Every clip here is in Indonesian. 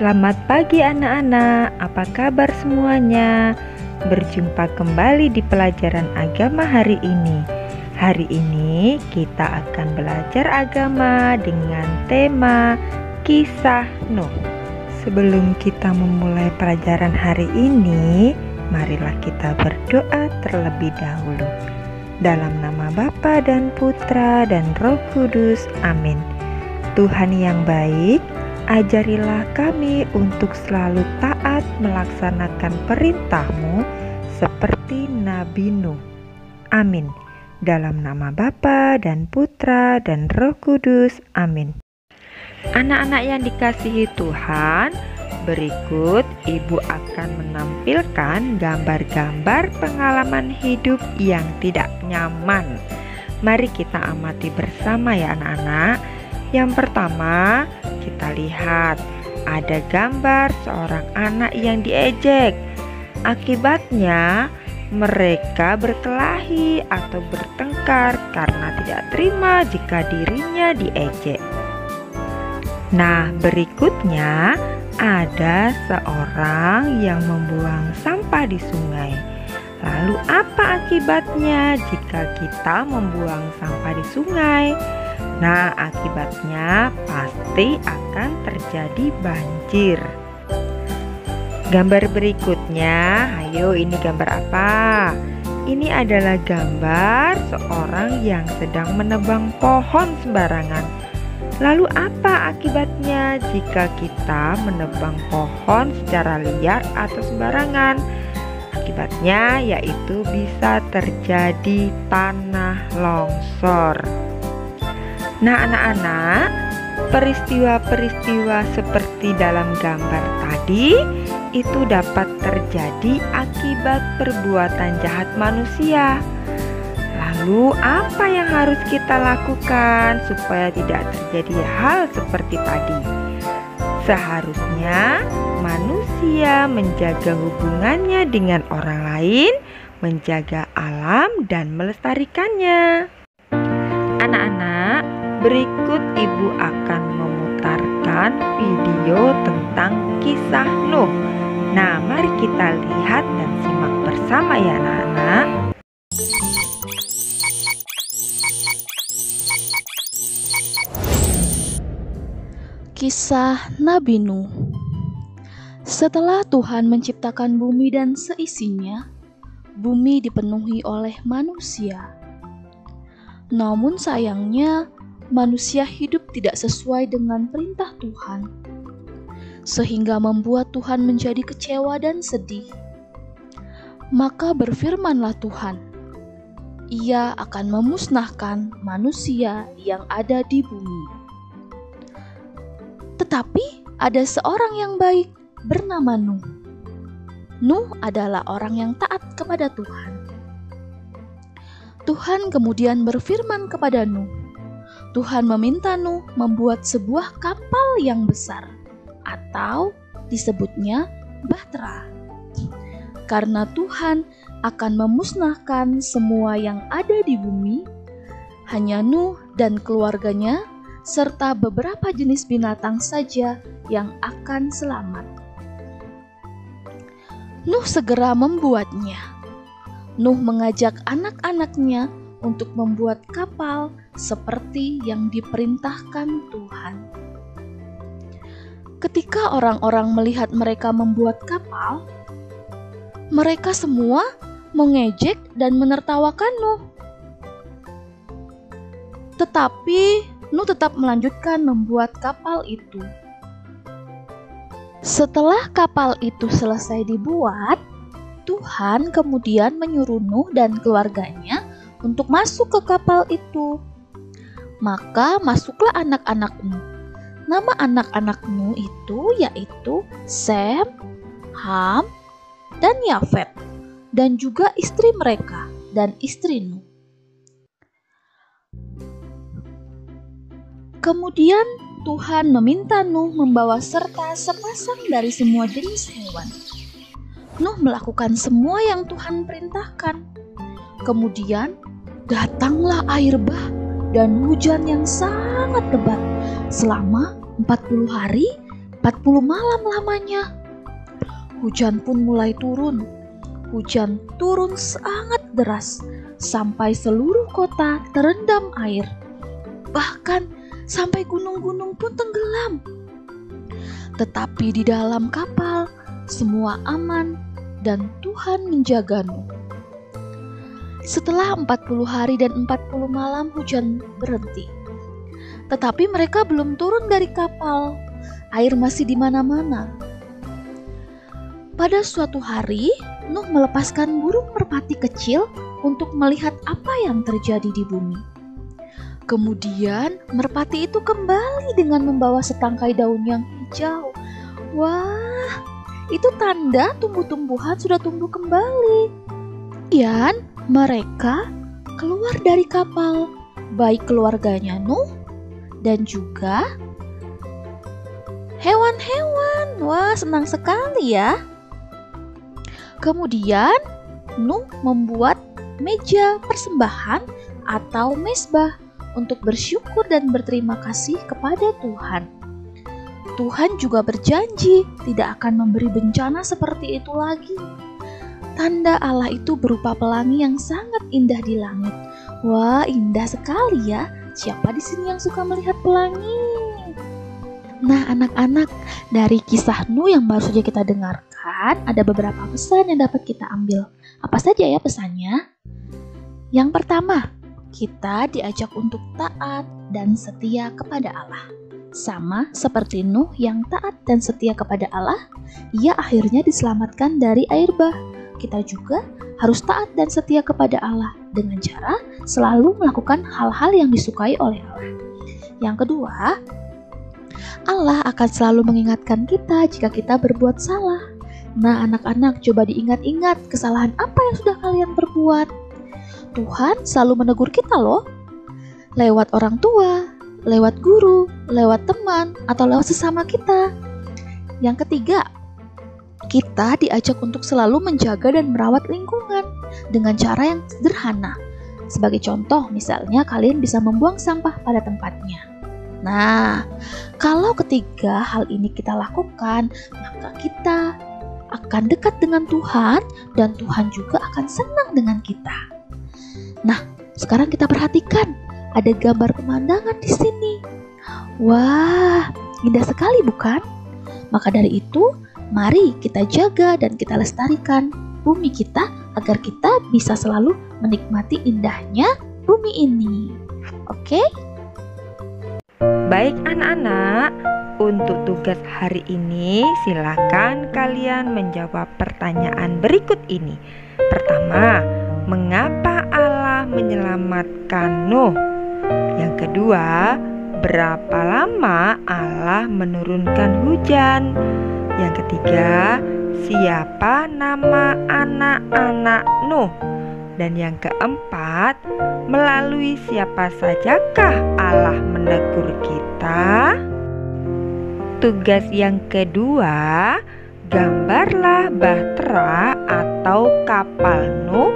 Selamat pagi anak-anak, apa kabar semuanya? Berjumpa kembali di pelajaran agama hari ini. Hari ini kita akan belajar agama dengan tema Kisah Nuh. Sebelum kita memulai pelajaran hari ini, marilah kita berdoa terlebih dahulu. Dalam nama Bapa dan Putra dan Roh Kudus, amin. Tuhan yang baik, ajarilah kami untuk selalu taat melaksanakan perintah-Mu seperti Nabi Nuh. Amin. Dalam nama Bapa dan Putra dan Roh Kudus. Amin. Anak-anak yang dikasihi Tuhan, berikut Ibu akan menampilkan gambar-gambar pengalaman hidup yang tidak nyaman. Mari kita amati bersama ya anak-anak. Yang pertama, kita lihat ada gambar seorang anak yang diejek. Akibatnya, mereka berkelahi atau bertengkar karena tidak terima jika dirinya diejek. Nah, berikutnya ada seorang yang membuang sampah di sungai. Lalu apa akibatnya jika kita membuang sampah di sungai? Nah, akibatnya pasti akan terjadi banjir. Gambar berikutnya, ayo ini gambar apa? Ini adalah gambar seorang yang sedang menebang pohon sembarangan. Lalu apa akibatnya jika kita menebang pohon secara liar atau sembarangan? Akibatnya yaitu bisa terjadi tanah longsor. Nah anak-anak, peristiwa-peristiwa seperti dalam gambar tadi itu dapat terjadi akibat perbuatan jahat manusia. Lalu apa yang harus kita lakukan supaya tidak terjadi hal seperti tadi? Seharusnya manusia menjaga hubungannya dengan orang lain, menjaga alam dan melestarikannya. Anak-anak, berikut Ibu akan memutarkan video tentang kisah Nuh. Nah, mari kita lihat dan simak bersama ya anak-anak. Kisah Nabi Nuh. Setelah Tuhan menciptakan bumi dan seisinya, bumi dipenuhi oleh manusia. Namun sayangnya, manusia hidup tidak sesuai dengan perintah Tuhan, sehingga membuat Tuhan menjadi kecewa dan sedih. Maka berfirmanlah Tuhan, Ia akan memusnahkan manusia yang ada di bumi. Tetapi ada seorang yang baik bernama Nuh. Nuh adalah orang yang taat kepada Tuhan. Tuhan kemudian berfirman kepada Nuh. Tuhan meminta Nuh membuat sebuah kapal yang besar, atau disebutnya bahtera. Karena Tuhan akan memusnahkan semua yang ada di bumi, hanya Nuh dan keluarganya serta beberapa jenis binatang saja yang akan selamat. Nuh segera membuatnya. Nuh mengajak anak-anaknya untuk membuat kapal seperti yang diperintahkan Tuhan. Ketika orang-orang melihat mereka membuat kapal, mereka semua mengejek dan menertawakan Nuh. Tetapi Nuh tetap melanjutkan membuat kapal itu. Setelah kapal itu selesai dibuat, Tuhan kemudian menyuruh Nuh dan keluarganya untuk masuk ke kapal itu. Maka masuklah anak-anak Nuh. Nama anak-anak Nuh itu yaitu Sem, Ham, dan Yafet, dan juga istri mereka dan istri Nuh. Kemudian Tuhan meminta Nuh membawa serta sepasang dari semua jenis hewan. Nuh melakukan semua yang Tuhan perintahkan. Kemudian datanglah air bah dan hujan yang sangat lebat selama 40 hari 40 malam lamanya. Hujan pun mulai turun. Hujan turun sangat deras sampai seluruh kota terendam air. Bahkan sampai gunung-gunung pun tenggelam. Tetapi di dalam kapal semua aman dan Tuhan menjaga Nuh. Setelah 40 hari dan 40 malam hujan berhenti. Tetapi mereka belum turun dari kapal. Air masih di mana-mana. Pada suatu hari, Nuh melepaskan burung merpati kecil untuk melihat apa yang terjadi di bumi. Kemudian merpati itu kembali dengan membawa setangkai daun yang hijau. Wah, itu tanda tumbuh-tumbuhan sudah tumbuh kembali. Kemudian mereka keluar dari kapal, baik keluarganya Nuh dan juga hewan-hewan. Wah, senang sekali ya. Kemudian Nuh membuat meja persembahan atau mezbah untuk bersyukur dan berterima kasih kepada Tuhan. Tuhan juga berjanji tidak akan memberi bencana seperti itu lagi. Tanda Allah itu berupa pelangi yang sangat indah di langit. Wah, indah sekali ya. Siapa di sini yang suka melihat pelangi? Nah, anak-anak, dari kisah Nuh yang baru saja kita dengarkan, ada beberapa pesan yang dapat kita ambil. Apa saja ya pesannya? Yang pertama, kita diajak untuk taat dan setia kepada Allah. Sama seperti Nuh yang taat dan setia kepada Allah, ia akhirnya diselamatkan dari air bah. Kita juga harus taat dan setia kepada Allah dengan cara selalu melakukan hal-hal yang disukai oleh Allah. Yang kedua, Allah akan selalu mengingatkan kita jika kita berbuat salah. Nah, anak-anak, coba diingat-ingat kesalahan apa yang sudah kalian perbuat. Tuhan selalu menegur kita loh. Lewat orang tua, lewat guru, lewat teman, atau lewat sesama kita. Yang ketiga, kita diajak untuk selalu menjaga dan merawat lingkungan dengan cara yang sederhana. Sebagai contoh, misalnya kalian bisa membuang sampah pada tempatnya. Nah, kalau ketiga hal ini kita lakukan, maka kita akan dekat dengan Tuhan dan Tuhan juga akan senang dengan kita. Nah, sekarang kita perhatikan, ada gambar pemandangan di sini. Wah, indah sekali bukan? Maka dari itu, mari kita jaga dan kita lestarikan bumi kita agar kita bisa selalu menikmati indahnya bumi ini. Oke? Baik anak-anak, untuk tugas hari ini silakan kalian menjawab pertanyaan berikut ini. Pertama, mengapa Allah menyelamatkan Nuh? Yang kedua, berapa lama Allah menurunkan hujan? Yang ketiga, siapa nama anak-anak Nuh? Dan yang keempat, melalui siapa sajakah Allah menegur kita? Tugas yang kedua, gambarlah bahtera atau kapal Nuh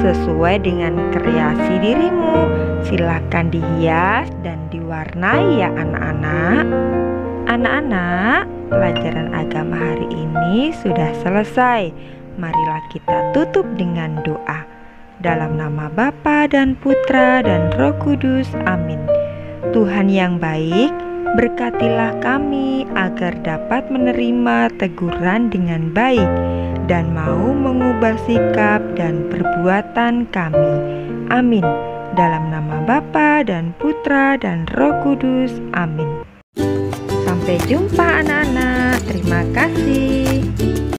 sesuai dengan kreasi dirimu. Silakan dihias dan diwarnai ya anak-anak. Anak-anak, pelajaran agama hari ini sudah selesai. Marilah kita tutup dengan doa. Dalam nama Bapa dan Putra dan Roh Kudus, amin. Tuhan yang baik, berkatilah kami agar dapat menerima teguran dengan baik dan mau mengubah sikap dan perbuatan kami. Amin. Dalam nama Bapa dan Putra dan Roh Kudus, amin. Sampai jumpa anak-anak. Terima kasih.